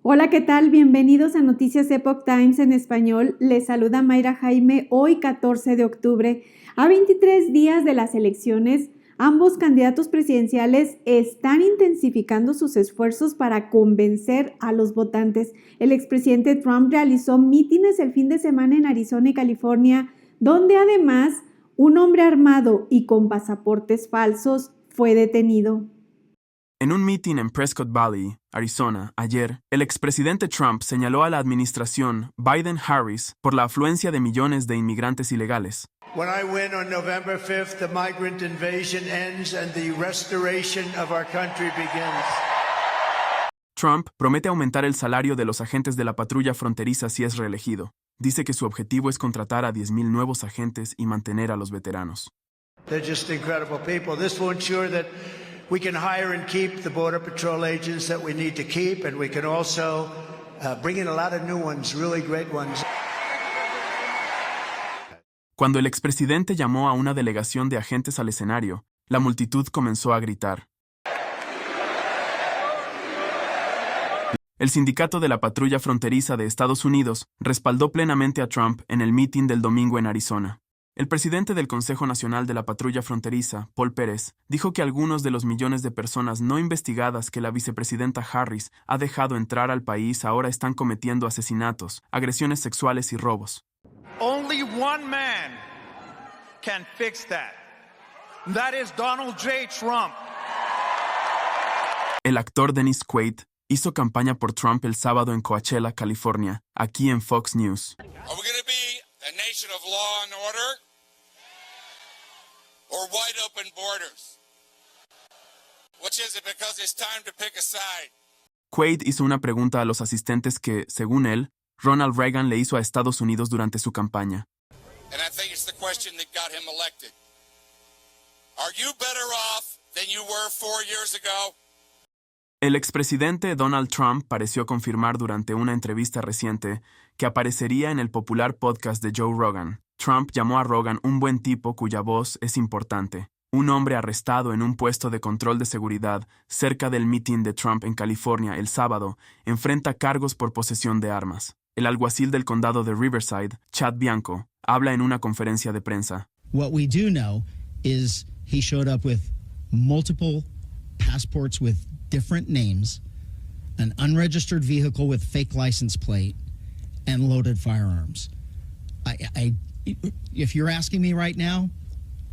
Hola, ¿qué tal? Bienvenidos a Noticias Epoch Times en español. Les saluda Mayra Jaime hoy 14 de octubre. A 23 días de las elecciones, ambos candidatos presidenciales están intensificando sus esfuerzos para convencer a los votantes. El expresidente Trump realizó mítines el fin de semana en Arizona y California, donde además un hombre armado y con pasaportes falsos fue detenido. En un mitin en Prescott Valley, Arizona, ayer, el expresidente Trump señaló a la administración Biden-Harris por la afluencia de millones de inmigrantes ilegales. When I win on November 5th, the migrant invasion ends and the restoration of our country begins. Trump promete aumentar el salario de los agentes de la patrulla fronteriza si es reelegido. Dice que su objetivo es contratar a 10,000 nuevos agentes y mantener a los veteranos. They're just incredible people. This will ensure that we can hire and keep the Border Patrol agents that we need to keep, and we can also bring in a lot of new ones, really great ones. Cuando el expresidente llamó a una delegación de agentes al escenario, la multitud comenzó a gritar. El sindicato de la patrulla fronteriza de Estados Unidos respaldó plenamente a Trump en el mitin del domingo en Arizona. El presidente del Consejo Nacional de la Patrulla Fronteriza, Paul Pérez, dijo que algunos de los millones de personas no investigadas que la vicepresidenta Harris ha dejado entrar al país ahora están cometiendo asesinatos, agresiones sexuales y robos. Only one man can fix that. That is Donald J. Trump. El actor Dennis Quaid hizo campaña por Trump el sábado en Coachella, California, aquí en Fox News. Are we going to be a nation of law and order or wide open borders? Which is it, because it's time to pick a side? Quaid hizo una pregunta a los asistentes que, según él, Ronald Reagan le hizo a Estados Unidos durante su campaña. And I think it's the question that got him elected. Are you better off than you were 4 years ago? El expresidente Donald Trump pareció confirmar durante una entrevista reciente que aparecería en el popular podcast de Joe Rogan. Trump llamó a Rogan un buen tipo cuya voz es importante. Un hombre arrestado en un puesto de control de seguridad cerca del mitin de Trump en California el sábado enfrenta cargos por posesión de armas. El alguacil del condado de Riverside, Chad Bianco, habla en una conferencia de prensa. What we do know is he showed up with multiple passports with different names, an unregistered vehicle with fake license plate, and loaded firearms. If you're asking me right now,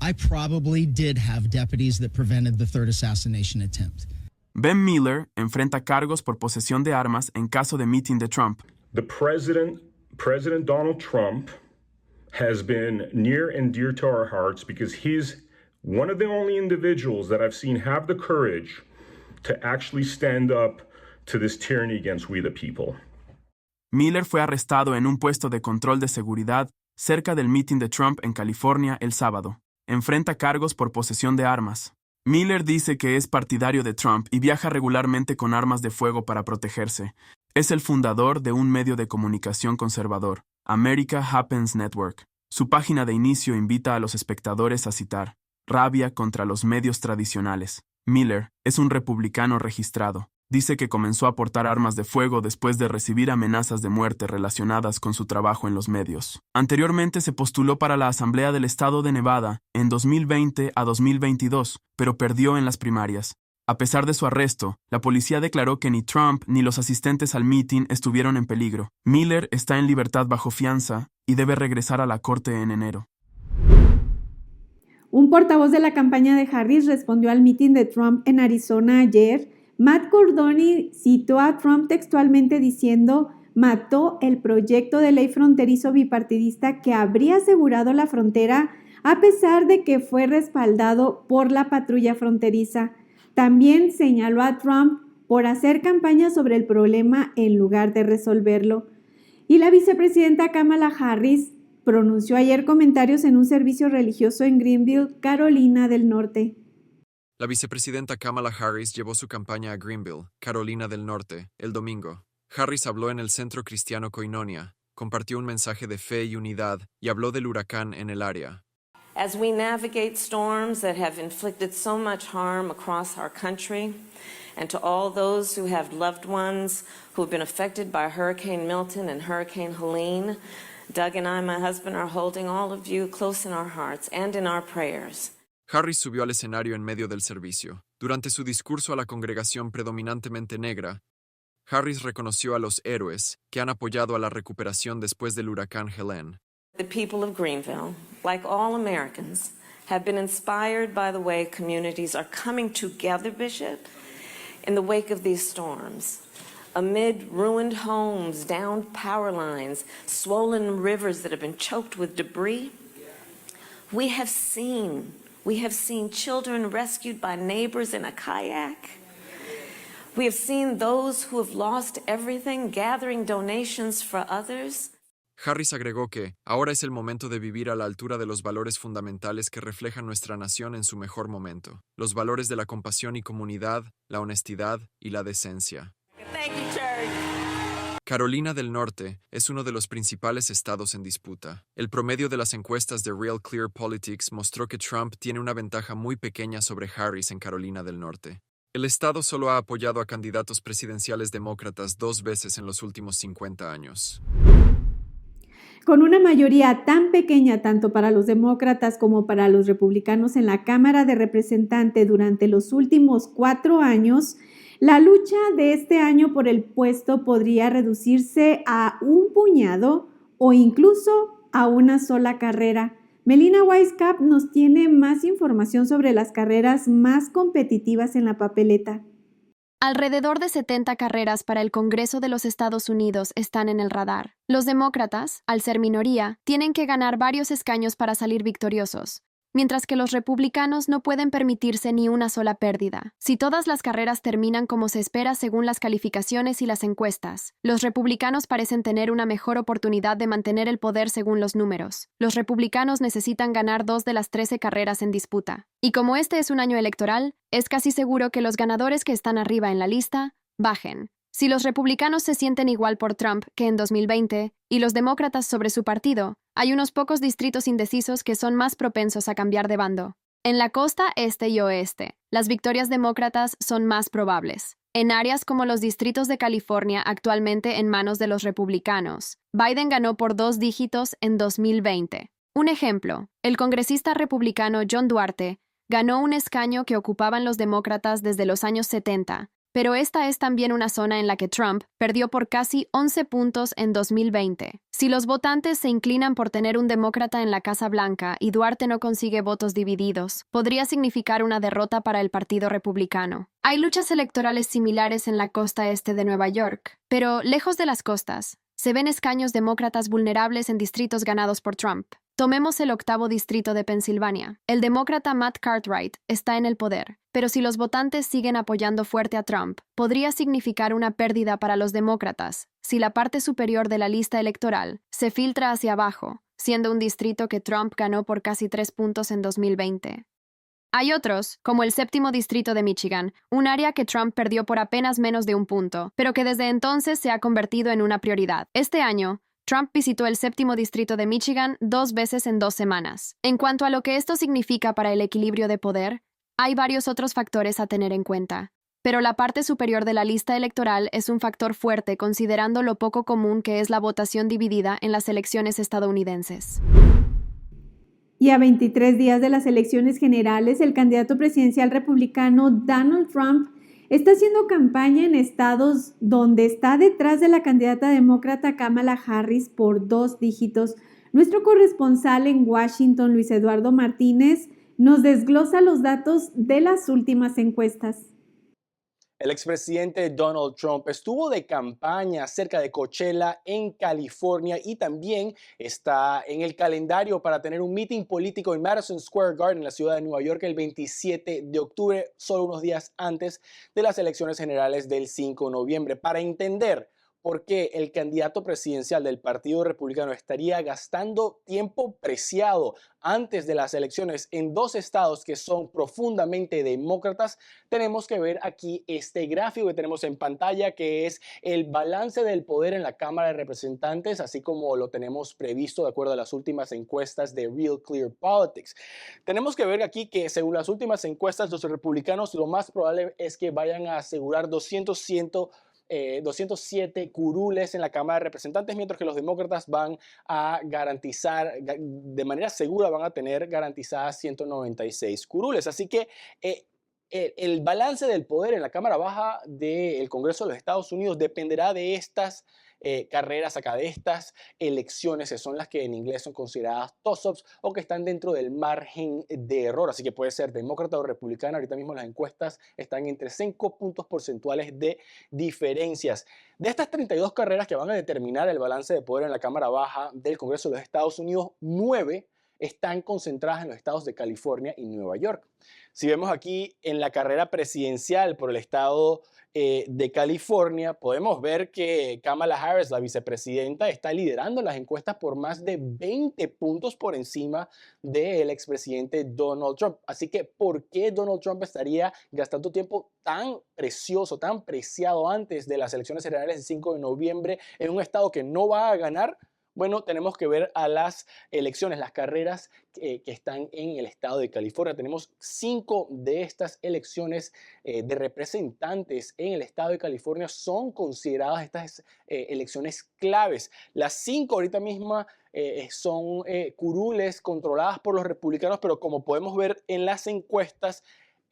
I probably did have deputies that prevented the third assassination attempt. Ben Miller enfrenta cargos por posesión de armas en caso de mitin de Trump. The President Donald Trump has been near and dear to our hearts because he's one of the only individuals that I've seen have the courage to actually stand up to this tyranny against we the people. Miller fue arrestado en un puesto de control de seguridad cerca del mitin de Trump en California el sábado. Enfrenta cargos por posesión de armas. Miller dice que es partidario de Trump y viaja regularmente con armas de fuego para protegerse. Es el fundador de un medio de comunicación conservador, America Happens Network. Su página de inicio invita a los espectadores a citar: rabia contra los medios tradicionales. Miller es un republicano registrado. Dice que comenzó a portar armas de fuego después de recibir amenazas de muerte relacionadas con su trabajo en los medios. Anteriormente se postuló para la Asamblea del Estado de Nevada en 2020 a 2022, pero perdió en las primarias. A pesar de su arresto, la policía declaró que ni Trump ni los asistentes al mitin estuvieron en peligro. Miller está en libertad bajo fianza y debe regresar a la corte en enero. Un portavoz de la campaña de Harris respondió al mitin de Trump en Arizona ayer. Matt Cordoni citó a Trump textualmente diciendo: mató el proyecto de ley fronterizo bipartidista que habría asegurado la frontera a pesar de que fue respaldado por la patrulla fronteriza. También señaló a Trump por hacer campaña sobre el problema en lugar de resolverlo. Y la vicepresidenta Kamala Harris pronunció ayer comentarios en un servicio religioso en Greenville, Carolina del Norte. La vicepresidenta Kamala Harris llevó su campaña a Greenville, Carolina del Norte, el domingo. Harris habló en el Centro Cristiano Koinonia, compartió un mensaje de fe y unidad y habló del huracán en el área. As we navigate storms that have inflicted so much harm across our country, And to all those who have loved ones who have been affected by Hurricane Milton and Hurricane Helene, Doug and I, my husband, are holding all of you close in our hearts and in our prayers. Harris subió al escenario en medio del servicio. Durante su discurso a la congregación predominantemente negra, Harris reconoció a los héroes que han apoyado a la recuperación después del huracán Helene. The people of Greenville, like all Americans, have been inspired by the way communities are coming together, Bishop, in the wake of these storms. Amid ruined homes, downed power lines, swollen rivers that have been choked with debris, we have seen children rescued by neighbors in a kayak. We have seen those who have lost everything gathering donations for others. Harris agregó que ahora es el momento de vivir a la altura de los valores fundamentales que reflejan nuestra nación en su mejor momento, los valores de la compasión y comunidad, la honestidad y la decencia. Thank you, Church. Carolina del Norte es uno de los principales estados en disputa. El promedio de las encuestas de Real Clear Politics mostró que Trump tiene una ventaja muy pequeña sobre Harris en Carolina del Norte. El estado solo ha apoyado a candidatos presidenciales demócratas 2 veces en los últimos 50 años. Con una mayoría tan pequeña tanto para los demócratas como para los republicanos en la Cámara de Representantes durante los últimos 4 años, la lucha de este año por el puesto podría reducirse a un puñado o incluso a una sola carrera. Melina Weisskopf nos tiene más información sobre las carreras más competitivas en la papeleta. Alrededor de 70 carreras para el Congreso de los Estados Unidos están en el radar. Los demócratas, al ser minoría, tienen que ganar varios escaños para salir victoriosos, mientras que los republicanos no pueden permitirse ni una sola pérdida. Si todas las carreras terminan como se espera según las calificaciones y las encuestas, los republicanos parecen tener una mejor oportunidad de mantener el poder según los números. Los republicanos necesitan ganar 2 de las 13 carreras en disputa. Y como este es un año electoral, es casi seguro que los ganadores que están arriba en la lista bajen. Si los republicanos se sienten igual por Trump que en 2020 y los demócratas sobre su partido, hay unos pocos distritos indecisos que son más propensos a cambiar de bando. En la costa este y oeste, las victorias demócratas son más probables. En áreas como los distritos de California actualmente en manos de los republicanos, Biden ganó por 2 dígitos en 2020. Un ejemplo, el congresista republicano John Duarte ganó un escaño que ocupaban los demócratas desde los años 70, pero esta es también una zona en la que Trump perdió por casi 11 puntos en 2020. Si los votantes se inclinan por tener un demócrata en la Casa Blanca y Duarte no consigue votos divididos, podría significar una derrota para el Partido Republicano. Hay luchas electorales similares en la costa este de Nueva York, pero lejos de las costas, se ven escaños demócratas vulnerables en distritos ganados por Trump. Tomemos el 8º distrito de Pensilvania. El demócrata Matt Cartwright está en el poder, pero si los votantes siguen apoyando fuerte a Trump, podría significar una pérdida para los demócratas si la parte superior de la lista electoral se filtra hacia abajo, siendo un distrito que Trump ganó por casi 3 puntos en 2020. Hay otros, como el 7º distrito de Michigan, un área que Trump perdió por apenas menos de 1 punto, pero que desde entonces se ha convertido en una prioridad. Este año, Trump visitó el 7º distrito de Michigan 2 veces en 2 semanas. En cuanto a lo que esto significa para el equilibrio de poder, hay varios otros factores a tener en cuenta. Pero la parte superior de la lista electoral es un factor fuerte considerando lo poco común que es la votación dividida en las elecciones estadounidenses. Y a 23 días de las elecciones generales, el candidato presidencial republicano Donald Trump está haciendo campaña en estados donde está detrás de la candidata demócrata Kamala Harris por 2 dígitos. Nuestro corresponsal en Washington, Luis Eduardo Martínez, nos desglosa los datos de las últimas encuestas. El expresidente Donald Trump estuvo de campaña cerca de Coachella en California y también está en el calendario para tener un meeting político en Madison Square Garden, en la ciudad de Nueva York, el 27 de octubre, solo unos días antes de las elecciones generales del 5 de noviembre. Para entender porque el candidato presidencial del Partido Republicano estaría gastando tiempo preciado antes de las elecciones en dos estados que son profundamente demócratas. Tenemos que ver aquí este gráfico que tenemos en pantalla, que es el balance del poder en la Cámara de Representantes, así como lo tenemos previsto de acuerdo a las últimas encuestas de Real Clear Politics. Tenemos que ver aquí que según las últimas encuestas, los republicanos lo más probable es que vayan a asegurar 207 curules en la Cámara de Representantes, mientras que los demócratas van a garantizar, de manera segura, van a tener garantizadas 196 curules. Así que el balance del poder en la Cámara Baja del Congreso de los Estados Unidos dependerá de estas carreras acá, de estas elecciones, que son las que en inglés son consideradas toss-ups o que están dentro del margen de error. Así que puede ser demócrata o republicana. Ahorita mismo las encuestas están entre 5 puntos porcentuales de diferencias. De estas 32 carreras que van a determinar el balance de poder en la Cámara Baja del Congreso de los Estados Unidos, 9 están concentradas en los estados de California y Nueva York. Si vemos aquí en la carrera presidencial por el estado de California, podemos ver que Kamala Harris, la vicepresidenta, está liderando las encuestas por más de 20 puntos por encima del expresidente Donald Trump. Así que, ¿por qué Donald Trump estaría gastando tiempo tan precioso, tan preciado antes de las elecciones generales del 5 de noviembre en un estado que no va a ganar? Bueno, tenemos que ver a las elecciones, las carreras que están en el estado de California. Tenemos 5 de estas elecciones de representantes en el estado de California son consideradas estas elecciones claves. Las 5 ahorita misma son curules controladas por los republicanos, pero como podemos ver en las encuestas,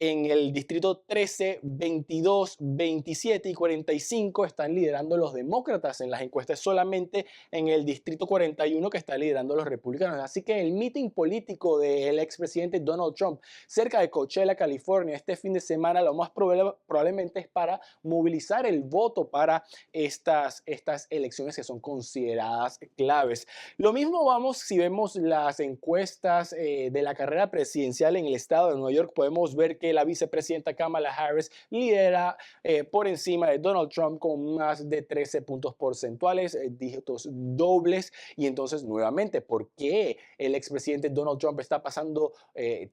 en el distrito 13, 22, 27 y 45 están liderando los demócratas en las encuestas, solamente en el distrito 41 que está liderando los republicanos. Así que el meeting político del expresidente Donald Trump cerca de Coachella, California, este fin de semana, lo más probablemente es para movilizar el voto para estas elecciones que son consideradas claves. Lo mismo vamos si vemos las encuestas de la carrera presidencial en el estado de Nueva York. Podemos ver que la vicepresidenta Kamala Harris lidera por encima de Donald Trump con más de 13 puntos porcentuales, dígitos dobles. Y entonces, nuevamente, ¿por qué el expresidente Donald Trump está pasando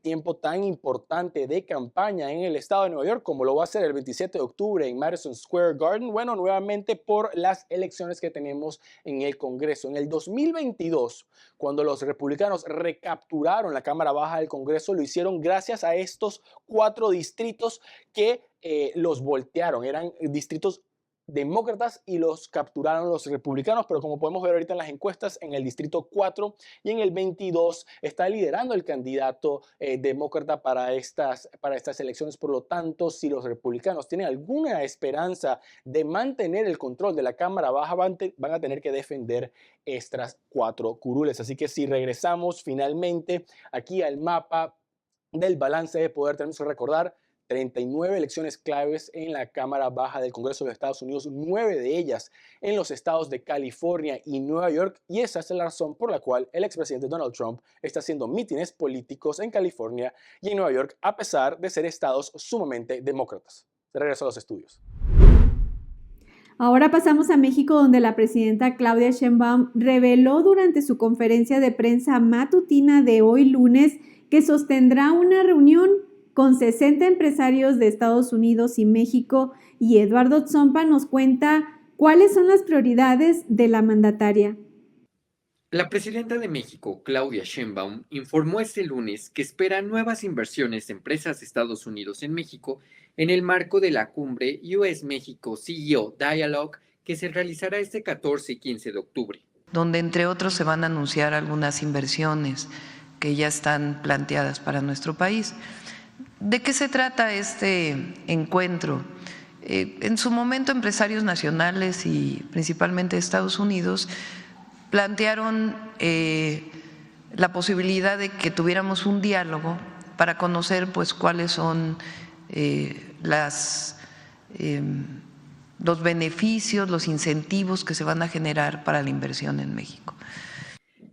tiempo tan importante de campaña en el estado de Nueva York, como lo va a hacer el 27 de octubre en Madison Square Garden? Bueno, nuevamente por las elecciones que tenemos en el Congreso. En el 2022, cuando los republicanos recapturaron la Cámara Baja del Congreso, lo hicieron gracias a estos 4 distritos que los voltearon. Eran distritos demócratas y los capturaron los republicanos, pero como podemos ver ahorita en las encuestas, en el distrito 4 y en el 22 está liderando el candidato demócrata para estas elecciones. Por lo tanto, si los republicanos tienen alguna esperanza de mantener el control de la Cámara Baja, van a tener que defender estas 4 curules. Así que si regresamos finalmente aquí al mapa del balance de poder, tenemos que recordar 39 elecciones claves en la Cámara Baja del Congreso de los Estados Unidos, 9 de ellas en los estados de California y Nueva York, y esa es la razón por la cual el expresidente Donald Trump está haciendo mítines políticos en California y en Nueva York, a pesar de ser estados sumamente demócratas. De regreso a los estudios. Ahora pasamos a México, donde la presidenta Claudia Sheinbaum reveló durante su conferencia de prensa matutina de hoy lunes que sostendrá una reunión con 60 empresarios de Estados Unidos y México, y Eduardo Tsompa nos cuenta cuáles son las prioridades de la mandataria. La presidenta de México, Claudia Sheinbaum, informó este lunes que espera nuevas inversiones de empresas de Estados Unidos en México en el marco de la cumbre US-México CEO Dialogue que se realizará este 14 y 15 de octubre. Donde entre otros se van a anunciar algunas inversiones que ya están planteadas para nuestro país. ¿De qué se trata este encuentro? En su momento, empresarios nacionales y principalmente de Estados Unidos plantearon la posibilidad de que tuviéramos un diálogo para conocer pues cuáles son los beneficios, los incentivos que se van a generar para la inversión en México.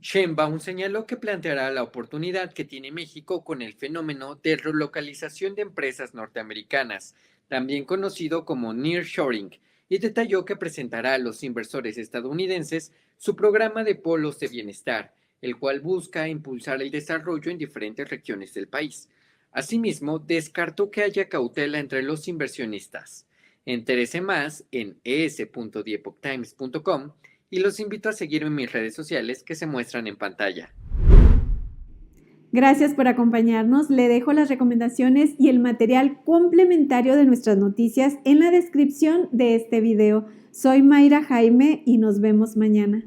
Sheinbaum señaló que planteará la oportunidad que tiene México con el fenómeno de relocalización de empresas norteamericanas, también conocido como nearshoring, y detalló que presentará a los inversores estadounidenses su programa de polos de bienestar, el cual busca impulsar el desarrollo en diferentes regiones del país. Asimismo, descartó que haya cautela entre los inversionistas. Entérese más en es.theepochtimes.com y los invito a seguirme en mis redes sociales que se muestran en pantalla. Gracias por acompañarnos. Le dejo las recomendaciones y el material complementario de nuestras noticias en la descripción de este video. Soy Mayra Jaime y nos vemos mañana.